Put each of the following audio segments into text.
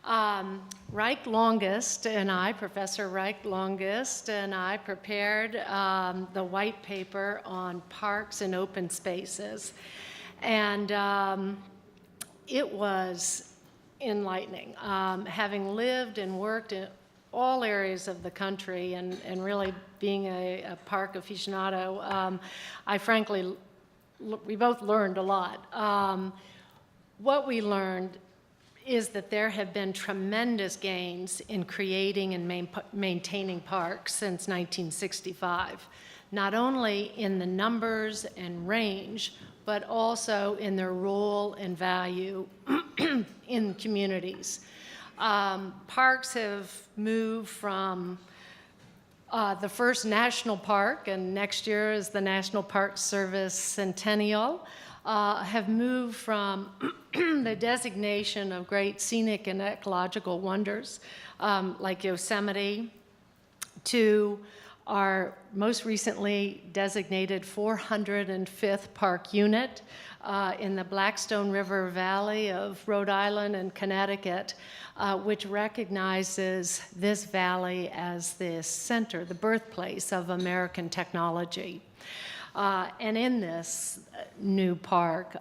Reich Longest and I, Professor Reich Longest, and I prepared the white paper on parks and open spaces. And it was enlightening. Having lived and worked in all areas of the country and really being a park aficionado, I frankly, we both learned a lot. What we learned is that there have been tremendous gains in creating and maintaining parks since 1965, not only in the numbers and range, but also in their role and value in communities. Parks have moved from the first national park, and next year is the National Park Service Centennial, have moved from the designation of great scenic and ecological wonders like Yosemite to our most recently designated 405th park unit in the Blackstone River Valley of Rhode Island and Connecticut, which recognizes this valley as the center, the birthplace of American technology. And in this new park,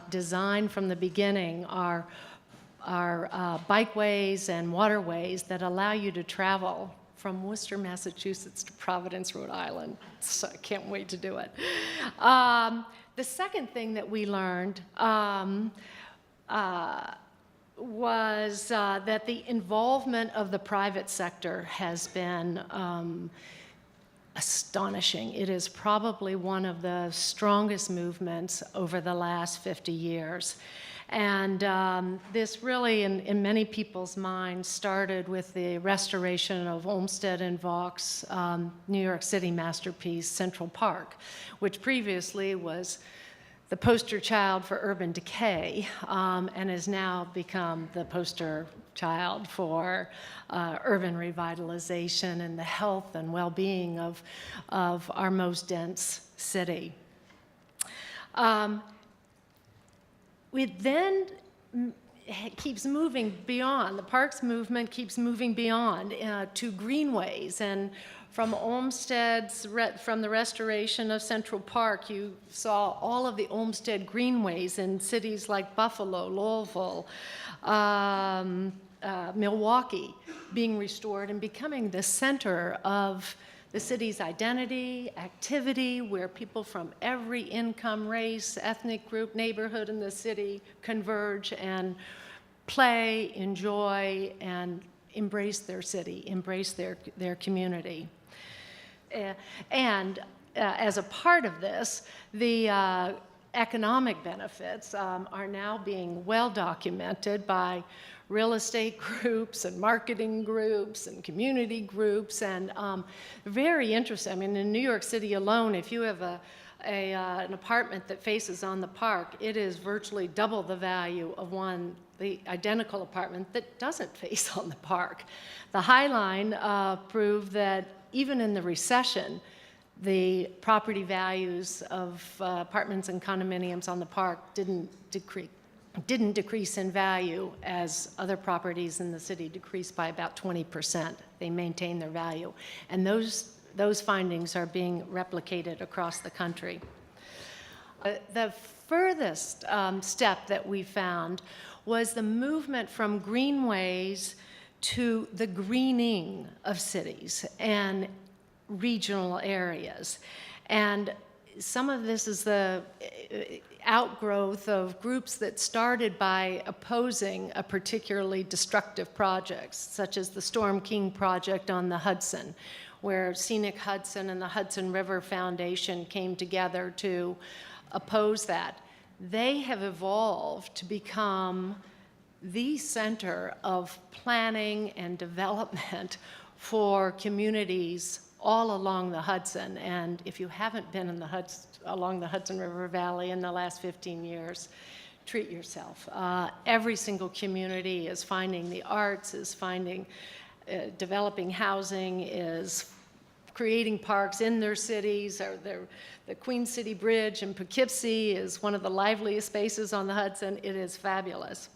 designed from the beginning, are bikeways and waterways that allow you to travel from Worcester, Massachusetts to Providence, Rhode Island. So I can't wait to do it. The second thing that we learned was that the involvement of the private sector has been astonishing. It is probably one of the strongest movements over the last 50 years. And this really, in many people's minds, started with the restoration of Olmsted and Vaugh's New York City masterpiece, Central Park, which previously was the poster child for urban decay and has now become the poster child for urban revitalization and the health and well-being of our most dense city. It then keeps moving beyond. The parks movement keeps moving beyond to greenways. And from Olmsted's, from the restoration of Central Park, you saw all of the Olmsted greenways in cities like Buffalo, Louisville, Milwaukee being restored and becoming the center of the city's identity, activity, where people from every income, race, ethnic group, neighborhood in the city converge and play, enjoy, and embrace their city, embrace their community. And as a part of this, the economic benefits are now being well documented by real estate groups and marketing groups and community groups, and very interesting. I mean, in New York City alone, if you have an apartment that faces on the park, it is virtually double the value of the identical apartment that doesn't face on the park. The High Line proved that even in the recession, the property values of apartments and condominiums on the park didn't decrease in value as other properties in the city decreased by about 20%. They maintain their value. And those findings are being replicated across the country. The furthest step that we found was the movement from greenways to the greening of cities and regional areas. And some of this is the outgrowth of groups that started by opposing a particularly destructive project, such as the Storm King project on the Hudson, where Scenic Hudson and the Hudson River Foundation came together to oppose that. They have evolved to become the center of planning and development for communities all along the Hudson. And if you haven't been in along the Hudson River Valley in the last 15 years, treat yourself. Every single community is finding the arts, is finding developing housing, is creating parks in their cities. The Queen City Bridge in Poughkeepsie is one of the liveliest spaces on the Hudson. It is fabulous.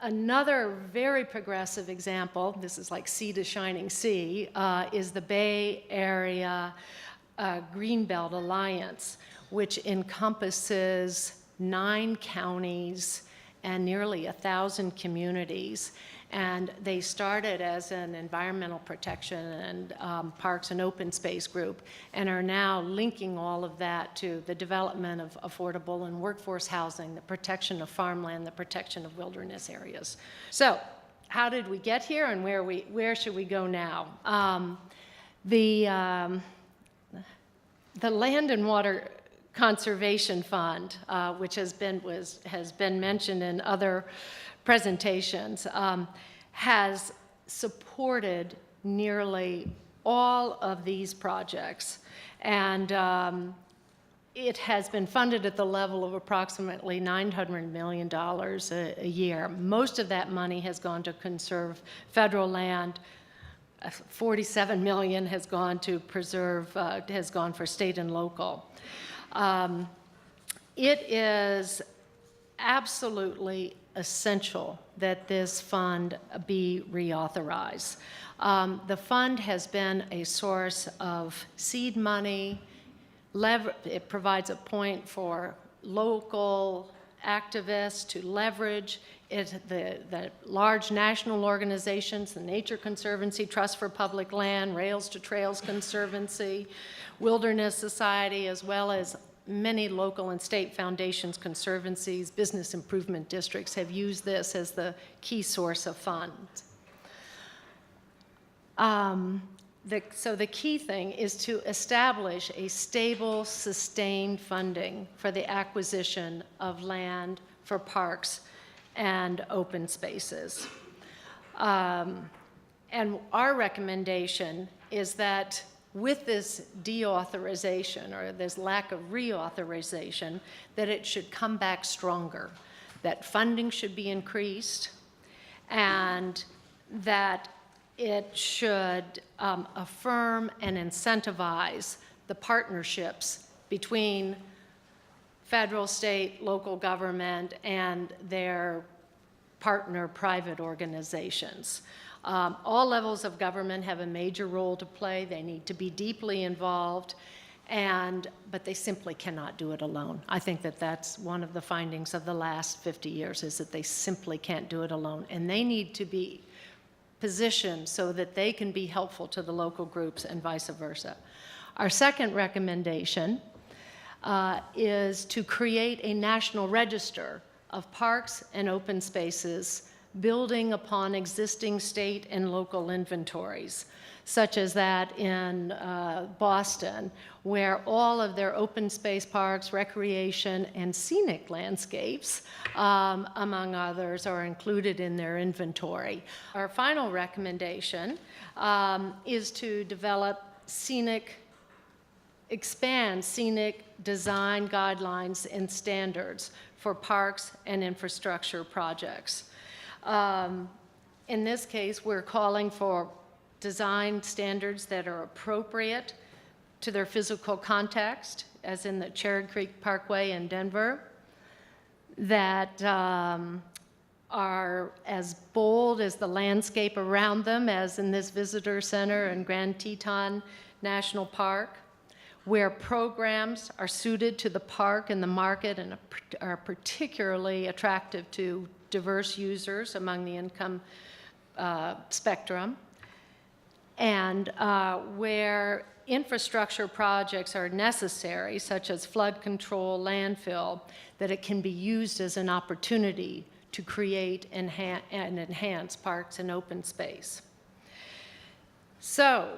Another very progressive example, this is like sea to shining sea, is the Bay Area Greenbelt Alliance, which encompasses 9 counties and nearly 1,000 communities. And they started as an environmental protection and parks and open space group, and are now linking all of that to the development of affordable and workforce housing, the protection of farmland, the protection of wilderness areas. So how did we get here, and where should we go now? The Land and Water Conservation Fund, which has been mentioned in other presentations, has supported nearly all of these projects, and it has been funded at the level of approximately $900 million a year. Most of that money has gone to conserve federal land. 47 million has gone to preserve, has gone for state and local. It is absolutely essential that this fund be reauthorized. The fund has been a source of seed money. It provides a point for local activists to leverage it, the large national organizations, the Nature Conservancy, Trust for Public Land, Rails to Trails Conservancy, Wilderness Society, as well as many local and state foundations, conservancies, business improvement districts have used this as the key source of funds. So the key thing is to establish a stable, sustained funding for the acquisition of land for parks and open spaces. And our recommendation is that with this deauthorization, or this lack of reauthorization, that it should come back stronger, that funding should be increased, and that it should affirm and incentivize the partnerships between federal, state, local government, and their partner private organizations. All levels of government have a major role to play. They need to be deeply involved, but they simply cannot do it alone. I think that that's one of the findings of the last 50 years, is that they simply can't do it alone, and they need to be positioned so that they can be helpful to the local groups and vice versa. Our second recommendation is to create a national register of parks and open spaces, building upon existing state and local inventories, such as that in Boston, where all of their open space parks, recreation, and scenic landscapes, among others, are included in their inventory. Our final recommendation is to expand scenic design guidelines and standards for parks and infrastructure projects. In this case, we're calling for design standards that are appropriate to their physical context, as in the Cherry Creek Parkway in Denver, that are as bold as the landscape around them, as in this visitor center in Grand Teton National Park, where programs are suited to the park and the market and are particularly attractive to diverse users among the income spectrum, and where infrastructure projects are necessary, such as flood control, landfill, that it can be used as an opportunity to create and enhance parks and open space. So,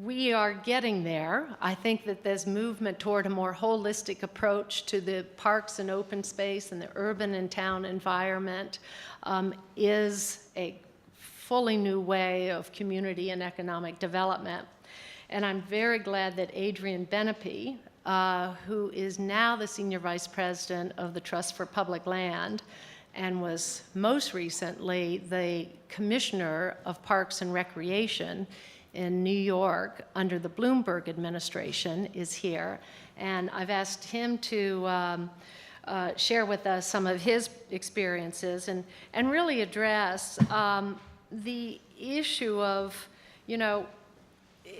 we are getting there. I think that this movement toward a more holistic approach to the parks and open space and the urban and town environment is a fully new way of community and economic development. And I'm very glad that Adrian Benepe, who is now the Senior Vice President of the Trust for Public Land and was most recently the Commissioner of Parks and Recreation in New York under the Bloomberg administration, is here. And I've asked him to share with us some of his experiences and really address the issue of, you know,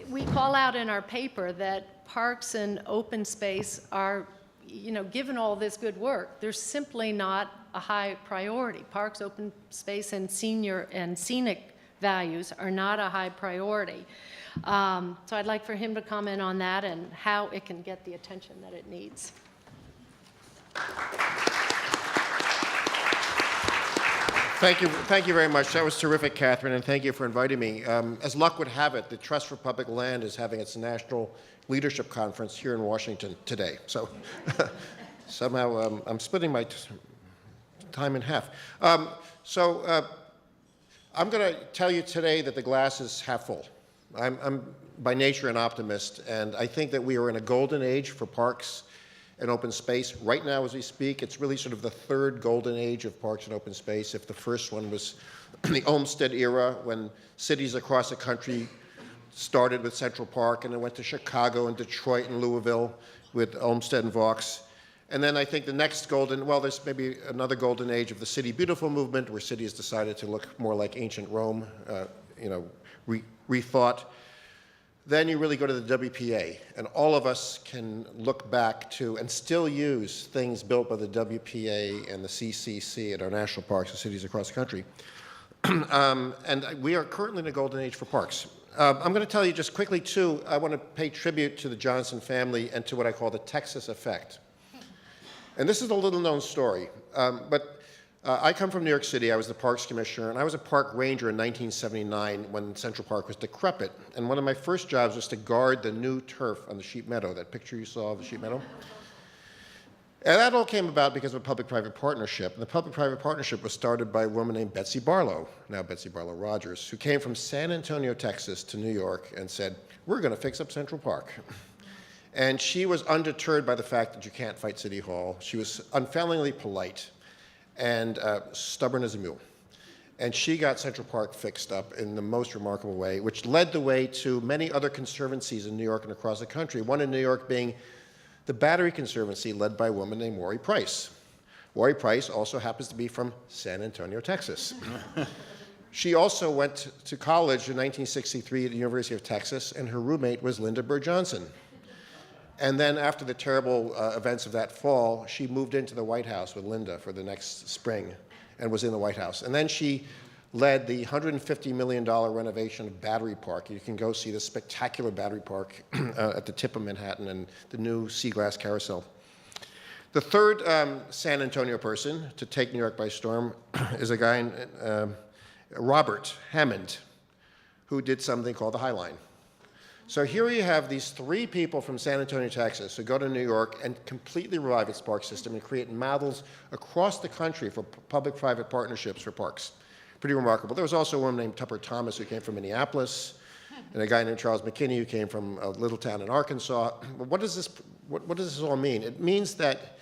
we call out in our paper that parks and open space are, you know, given all this good work, they're simply not a high priority. Parks, open space, and senior and scenic values are not a high priority. So I'd like for him to comment on that and how it can get the attention that it needs. Thank you very much. That was terrific, Kathryn, and thank you for inviting me. As luck would have it, the Trust for Public Land is having its National Leadership Conference here in Washington today. So somehow I'm splitting my time in half. I'm going to tell you today that the glass is half full. I'm by nature an optimist, and I think that we are in a golden age for parks and open space. Right now, as we speak, it's really sort of the third golden age of parks and open space. If the first one was the Olmsted era, when cities across the country started with Central Park, and then went to Chicago and Detroit and Louisville with Olmsted and Vaux. And then I think the next there's maybe another golden age of the City Beautiful movement, where cities decided to look more like ancient Rome, rethought. Then you really go to the WPA, and all of us can look back to and still use things built by the WPA and the CCC at our national parks and cities across the country. And we are currently in a golden age for parks. I'm going to tell you just quickly, too, I want to pay tribute to the Johnson family and to what I call the Texas effect. And this is a little-known story, but I come from New York City. I was the Parks Commissioner, and I was a park ranger in 1979 when Central Park was decrepit. And one of my first jobs was to guard the new turf on the sheep meadow, that picture you saw of the sheep meadow. And that all came about because of a public-private partnership. And the public-private partnership was started by a woman named Betsy Barlow, now Betsy Barlow Rogers, who came from San Antonio, Texas to New York and said, we're going to fix up Central Park. And she was undeterred by the fact that you can't fight City Hall. She was unfailingly polite and stubborn as a mule. And she got Central Park fixed up in the most remarkable way, which led the way to many other conservancies in New York and across the country. One in New York being the Battery Conservancy, led by a woman named Worry Price. Worry Price also happens to be from San Antonio, Texas. She also went to college in 1963 at the University of Texas, and her roommate was Linda Bird Johnson. And then after the terrible events of that fall, she moved into the White House with Linda for the next spring and was in the White House. And then she led the $150 million renovation of Battery Park. You can go see the spectacular Battery Park at the tip of Manhattan and the new sea glass carousel. The third San Antonio person to take New York by storm is a guy, Robert Hammond, who did something called the High Line. So here you have these three people from San Antonio, Texas, who go to New York and completely revive its park system and create models across the country for public-private partnerships for parks. Pretty remarkable. There was also a woman named Tupper Thomas who came from Minneapolis, and a guy named Charles McKinney who came from a little town in Arkansas. But what does this all mean? It means that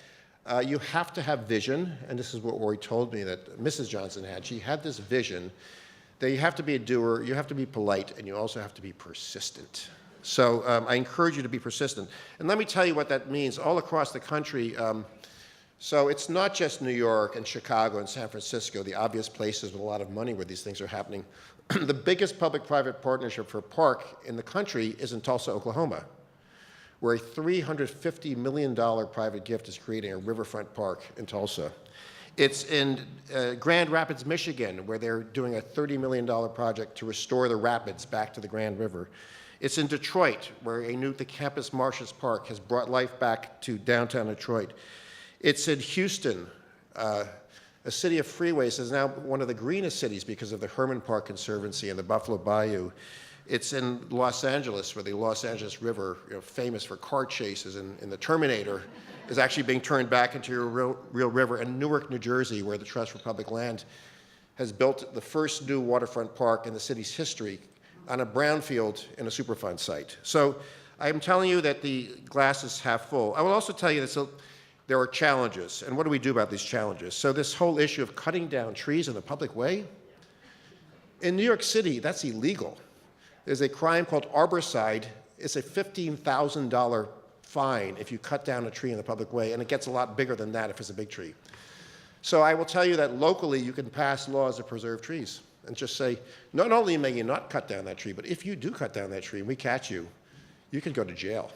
you have to have vision, and this is what Ori told me that Mrs. Johnson had. She had this vision that you have to be a doer, you have to be polite, and you also have to be persistent. So I encourage you to be persistent. And let me tell you what that means all across the country. So it's not just New York and Chicago and San Francisco, the obvious places with a lot of money where these things are happening. The biggest public-private partnership for a park in the country is in Tulsa, Oklahoma, where a $350 million private gift is creating a riverfront park in Tulsa. It's in Grand Rapids, Michigan, where they're doing a $30 million project to restore the rapids back to the Grand River. It's in Detroit, where the Campus Martius Park has brought life back to downtown Detroit. It's in Houston, a city of freeways is now one of the greenest cities because of the Herman Park Conservancy and the Buffalo Bayou. It's in Los Angeles, where the Los Angeles River, famous for car chases in the Terminator, is actually being turned back into a real river. And Newark, New Jersey, where the Trust for Public Land has built the first new waterfront park in the city's history on a brownfield in a Superfund site. So I'm telling you that the glass is half full. I will also tell you that there are challenges, and what do we do about these challenges? So this whole issue of cutting down trees in the public way, in New York City, that's illegal. There's a crime called arboricide. It's a $15,000 fine if you cut down a tree in the public way, and it gets a lot bigger than that if it's a big tree. So I will tell you that locally you can pass laws that preserve trees and just say, not only may you not cut down that tree, but if you do cut down that tree and we catch you, you can go to jail.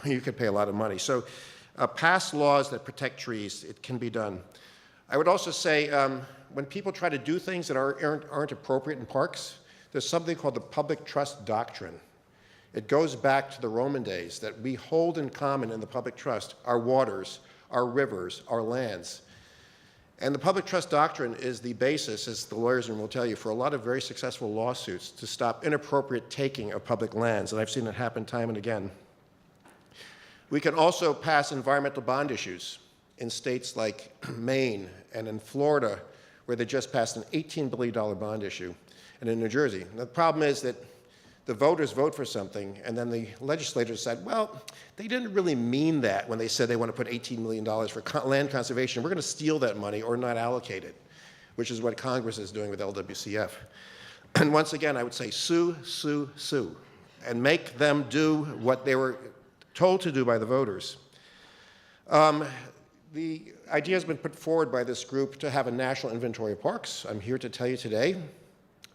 You could pay a lot of money. So pass laws that protect trees. It can be done. I would also say when people try to do things that aren't appropriate in parks, there's something called the public trust doctrine. It goes back to the Roman days that we hold in common in the public trust our waters, our rivers, our lands. And the public trust doctrine is the basis, as the lawyers will tell you, for a lot of very successful lawsuits to stop inappropriate taking of public lands, and I've seen it happen time and again. We can also pass environmental bond issues in states like Maine and in Florida, where they just passed an $18 billion bond issue, and in New Jersey. And the problem is that the voters vote for something, and then the legislators said, well, they didn't really mean that when they said they want to put $18 million for land conservation. We're going to steal that money or not allocate it, which is what Congress is doing with LWCF. And once again, I would say sue, sue, sue, and make them do what they were told to do by the voters. The idea has been put forward by this group to have a national inventory of parks. I'm here to tell you today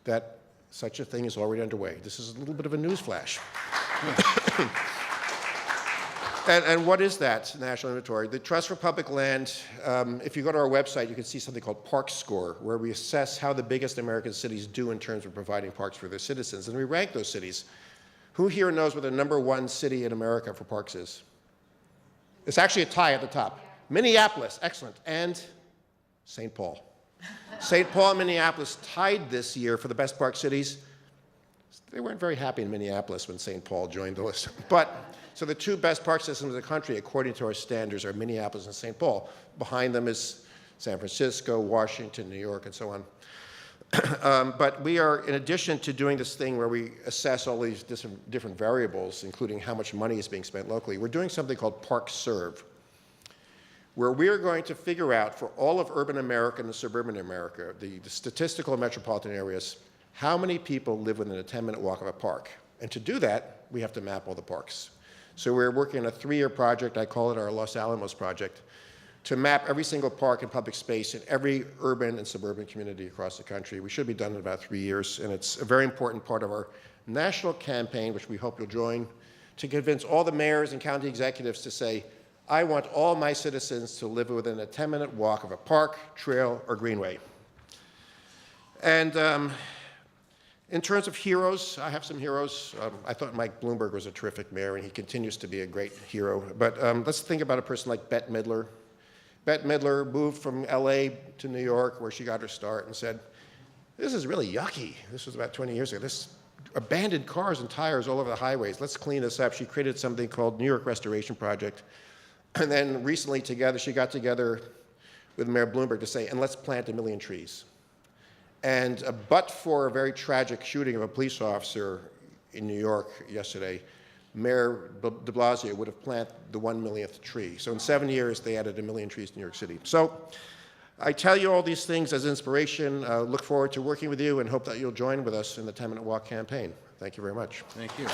that such a thing is already underway. This is a little bit of a news flash. And what is that national inventory? The Trust for Public Land, if you go to our website, you can see something called Park Score, where we assess how the biggest American cities do in terms of providing parks for their citizens. And we rank those cities. Who here knows what the #1 city in America for parks is? It's actually a tie at the top. Minneapolis, excellent, and St. Paul. St. Paul and Minneapolis tied this year for the best park cities. They weren't very happy in Minneapolis when St. Paul joined the list. So the two best park systems in the country, according to our standards, are Minneapolis and St. Paul. Behind them is San Francisco, Washington, New York, and so on. But we are, in addition to doing this thing where we assess all these different variables, including how much money is being spent locally, we're doing something called Park Serve, where we are going to figure out for all of urban America and suburban America, the statistical and metropolitan areas, how many people live within a 10-minute walk of a park. And to do that, we have to map all the parks. So we're working on a 3-year project, I call it our Los Alamos project, to map every single park and public space in every urban and suburban community across the country. We should be done in about 3 years, and it's a very important part of our national campaign, which we hope you'll join, to convince all the mayors and county executives to say, I want all my citizens to live within a 10-minute walk of a park, trail, or greenway. And in terms of heroes, I have some heroes. I thought Mike Bloomberg was a terrific mayor, and he continues to be a great hero. But let's think about a person like Bette Midler. Bette Midler moved from LA to New York, where she got her start, and said, this is really yucky. This was about 20 years ago. This abandoned cars and tires all over the highways. Let's clean this up. She created something called New York Restoration Project. And then recently she got together with Mayor Bloomberg to say, and let's plant 1 million trees. And but for a very tragic shooting of a police officer in New York yesterday, Mayor de Blasio would have planted the 1 millionth tree. So in 7 years, they added 1 million trees to New York City. So I tell you all these things as inspiration. Look forward to working with you and hope that you'll join with us in the 10-Minute Walk campaign. Thank you very much. Thank you.